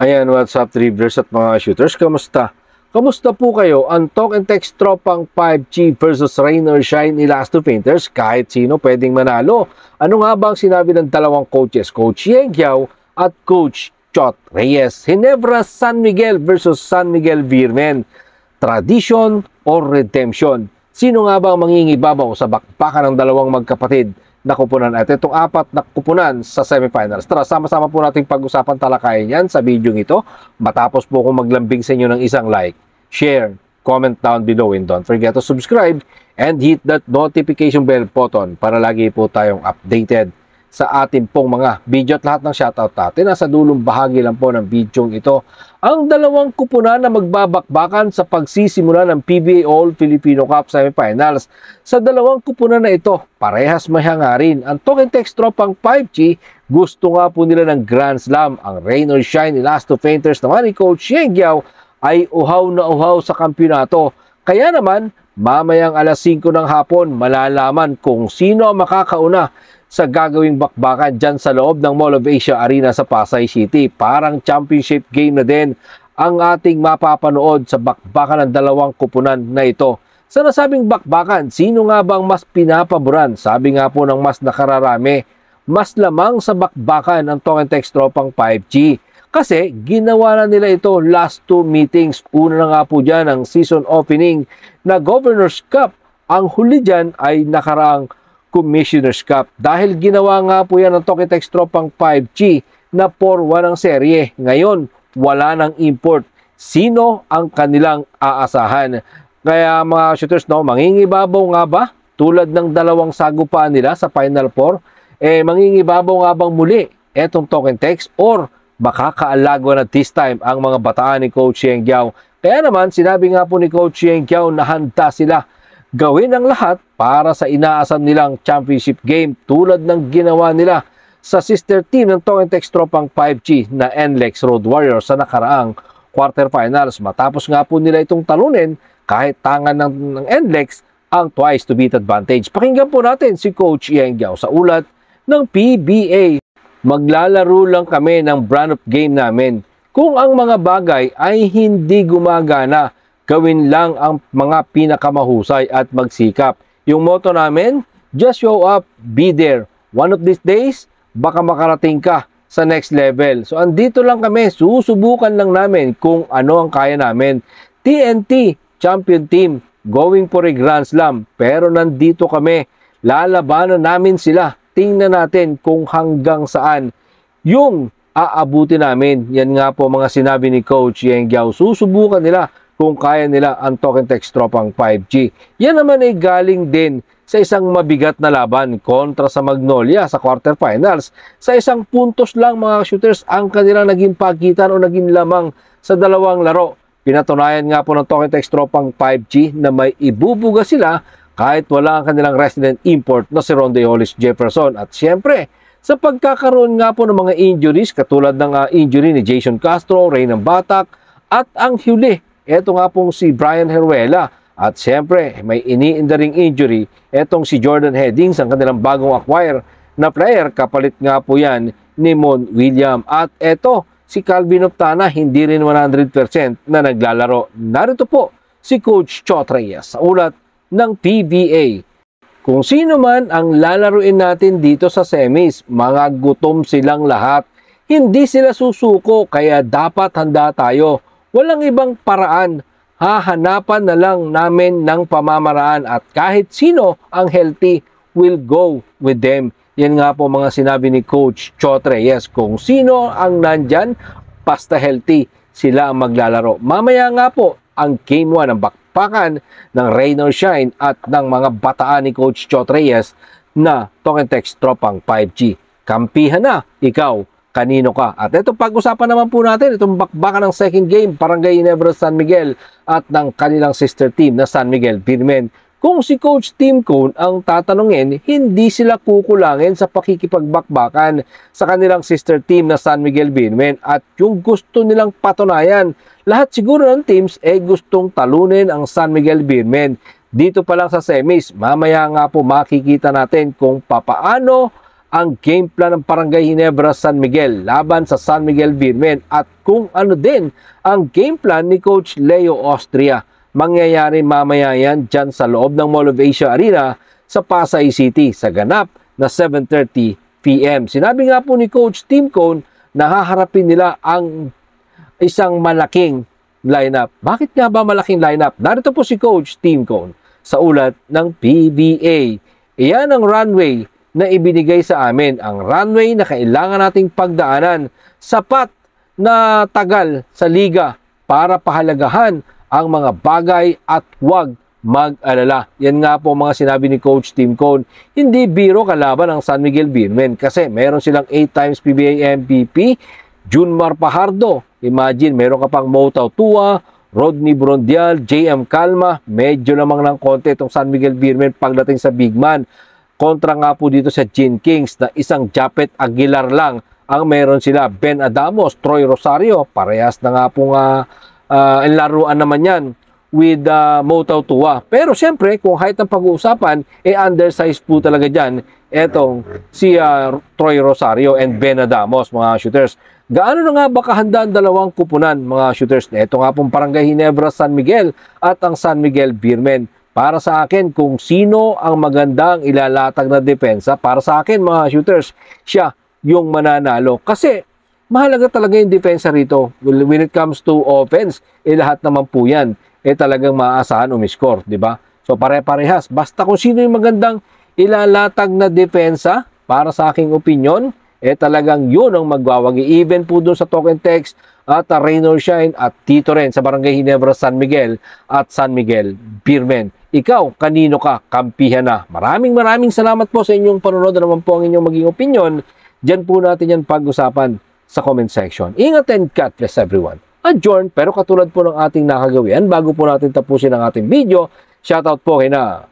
Ayan, what's up, Dribblers at mga shooters? Kamusta? Kamusta po kayo? Ang talk and text tropang 5G versus rain or shine ni Last Two Painters, kahit sino pwedeng manalo. Ano nga ba ang sinabi ng dalawang coaches, Coach Yeng Giao at Coach Chot Reyes? Ginebra San Miguel versus San Miguel Beermen. Tradition or redemption? Sino nga ba ang mangingibabaw sa bakbakan ng dalawang magkapatid na kupunan at itong apat na kupunan sa semifinals? Tara, sama-sama po nating pag-usapan, talakayan yan sa video ito. Matapos po kung maglambing sa inyo ng isang like, share, comment down below, and don't forget to subscribe and hit that notification bell button para lagi po tayong updated sa ating pong mga video at lahat ng shoutout natin. Nasa dulong bahagi lang po ng video ito. Ang dalawang kupunan na magbabakbakan sa pagsisimula ng PBA All Filipino Cup Semifinals. Sa dalawang kupunan na ito, parehas may hangarin. Ang talk and text tropang 5G, gusto nga po nila ng Grand Slam. Ang rain or shine ni Last Two Painters naman ni Coach Yeng Giao ay uhaw na uhaw sa kampyonato. Kaya naman, mamayang alas 5 ng hapon, malalaman kung sino ang makakauna sa gagawing bakbakan dyan sa loob ng Mall of Asia Arena sa Pasay City. Parang championship game na din ang ating mapapanood sa bakbakan ng dalawang kupunan na ito. Sa nasabing bakbakan, sino nga bang mas pinapaboran? Sabi nga po ng mas nakararami, mas lamang sa bakbakan ang talk and text tropang 5G. Kasi ginawa na nila ito last two meetings. Una na nga po dyan ang season opening na Governor's Cup. Ang huli dyan ay nakaraang Commissioner's Cup. Dahil ginawa nga po yan ng talk and text tropang 5G na 4-1 ang serye. Ngayon, wala nang import. Sino ang kanilang aasahan? Kaya mga shooters, no, mangingibabaw nga ba? Tulad ng dalawang sagupaan nila sa Final Four, mangingibabaw nga bang muli etong talk and text or makakaalago na this time ang mga bataan ni Coach Yeng Giao? Kaya naman, sinabi nga po ni Coach Yeng Giao na handa sila gawin ang lahat para sa inaasahan nilang championship game tulad ng ginawa nila sa sister team ng talk and text tropang 5G na NLEX Road Warriors sa nakaraang quarterfinals. Matapos nga po nila itong talunin kahit tangan ng NLEX ang twice to beat advantage. Pakinggan po natin si Coach Yeng Giao sa ulat ng PBA. Maglalaro lang kami ng brand of game namin. Kung ang mga bagay ay hindi gumagana, gawin lang ang mga pinakamahusay at magsikap. Yung motto namin, just show up, be there. One of these days, baka makarating ka sa next level. So andito lang kami, susubukan lang namin kung ano ang kaya namin. TNT, champion team, going for a Grand Slam. Pero nandito kami, lalabanan namin sila. Tingnan natin kung hanggang saan yung aabuti namin. Yan nga po mga sinabi ni Coach Yeng Giao. Susubukan nila kung kaya nila ang talk and text tropang 5G. Yan naman ay galing din sa isang mabigat na laban kontra sa Magnolia sa quarterfinals. Sa isang puntos lang mga shooters ang kanilang naging pagitan o naging lamang sa dalawang laro. Pinatunayan nga po ng talk and text tropang 5G na may ibubuga sila kahit wala ang kanilang resident import na si Ronde Hollis Jefferson. At siyempre, sa pagkakaroon nga po ng mga injuries katulad ng injury ni Jason Castro, Reynan Batak at ang huli, eto nga pong si Brian Heruela. At siyempre, may iniindaring injury, etong si Jordan Headings, ang kanilang bagong acquire na player. Kapalit nga po yan ni Mon William. At eto, si Calvin Optana, hindi rin 100% na naglalaro. Narito po si Coach Chot Reyes sa ulat ng PBA. Kung sino man ang lalaruin natin dito sa semis, mga gutom silang lahat. Hindi sila susuko, kaya dapat handa tayo. Walang ibang paraan, hahanapan na lang namin ng pamamaraan at kahit sino ang healthy will go with them. Yan nga po mga sinabi ni Coach Chot Reyes. Kung sino ang nandyan, basta healthy, sila ang maglalaro. Mamaya nga po ang Game 1 ng bakbakan ng rain or shine at ng mga bataan ni Coach Chot Reyes na talk and text tropang 5G. Kampihan na, ikaw, kanino ka? At ito, pag-usapan naman po natin itong bakbakan ng second game, Barangay Ginebra San Miguel at ng kanilang sister team na San Miguel Beermen. Kung si Coach Tim Cone ang tatanungin, hindi sila kukulangin sa pakikipagbakbakan sa kanilang sister team na San Miguel Beermen at yung gusto nilang patunayan. Lahat siguro ng teams ay gustong talunin ang San Miguel Beermen. Dito pa lang sa semis, mamaya nga po makikita natin kung papaano ang game plan ng Barangay Ginebra San Miguel laban sa San Miguel Beermen at kung ano din ang game plan ni Coach Leo Austria. Mangyayari mamaya yan dyan sa loob ng Mall of Asia Arena sa Pasay City sa ganap na 7:30 p.m. Sinabi nga po ni Coach Tim Cone na haharapin nila ang isang malaking lineup. Bakit nga ba malaking lineup? Narito po si Coach Tim Cone sa ulat ng PBA. Iyan ang runway na ibinigay sa amin. Ang runway na kailangan nating pagdaanan. Sapat na tagal sa liga para pahalagahan ang mga bagay at huwag mag-alala. Yan nga po mga sinabi ni Coach Tim Cone. Hindi biro kalaban ang San Miguel Beermen kasi meron silang 8 times PBA MVP, Junmar Pajardo. Imagine, meron ka pang Motaw Tua, Rodney Brondial, JM Calma. Medyo lamang ng konti itong San Miguel Beermen pagdating sa big man. Kontra nga po dito sa Gin Kings na isang Japet Aguilar lang ang meron sila. Ben Adamos, Troy Rosario, parehas na nga pong laruan naman yan with Motaw Tua. Pero siyempre, kung height ang pag-uusapan, undersized po talaga dyan etong si Troy Rosario and Ben Adamos, mga shooters. Gaano na nga ba kahanda ang dalawang kupunan, mga shooters? Ito nga pong Barangay Ginebra San Miguel at ang San Miguel Beermen. Para sa akin, kung sino ang magandang ilalatag na depensa, para sa akin, mga shooters, siya yung mananalo. Kasi mahalaga talaga yung depensa rito. When it comes to offense, lahat naman po yan talagang maaasahan umiscore, di ba? So pare-parehas. Basta kung sino yung magandang ilalatag na depensa, para sa aking opinion, talagang yun ang magwawagi. Even po dun sa token text at Rain or Shine at Tito Ren sa Barangay Ginebra San Miguel at San Miguel Beermen. Ikaw, kanino ka? Kampihan na. Maraming salamat po sa inyong panonood. Naman po ang inyong maging opinion. Diyan po natin yan pag-usapan sa comment section. Ingat and God bless everyone. Adjourn, pero katulad po ng ating nakagawian, bago po natin tapusin ang ating video, shoutout po kay na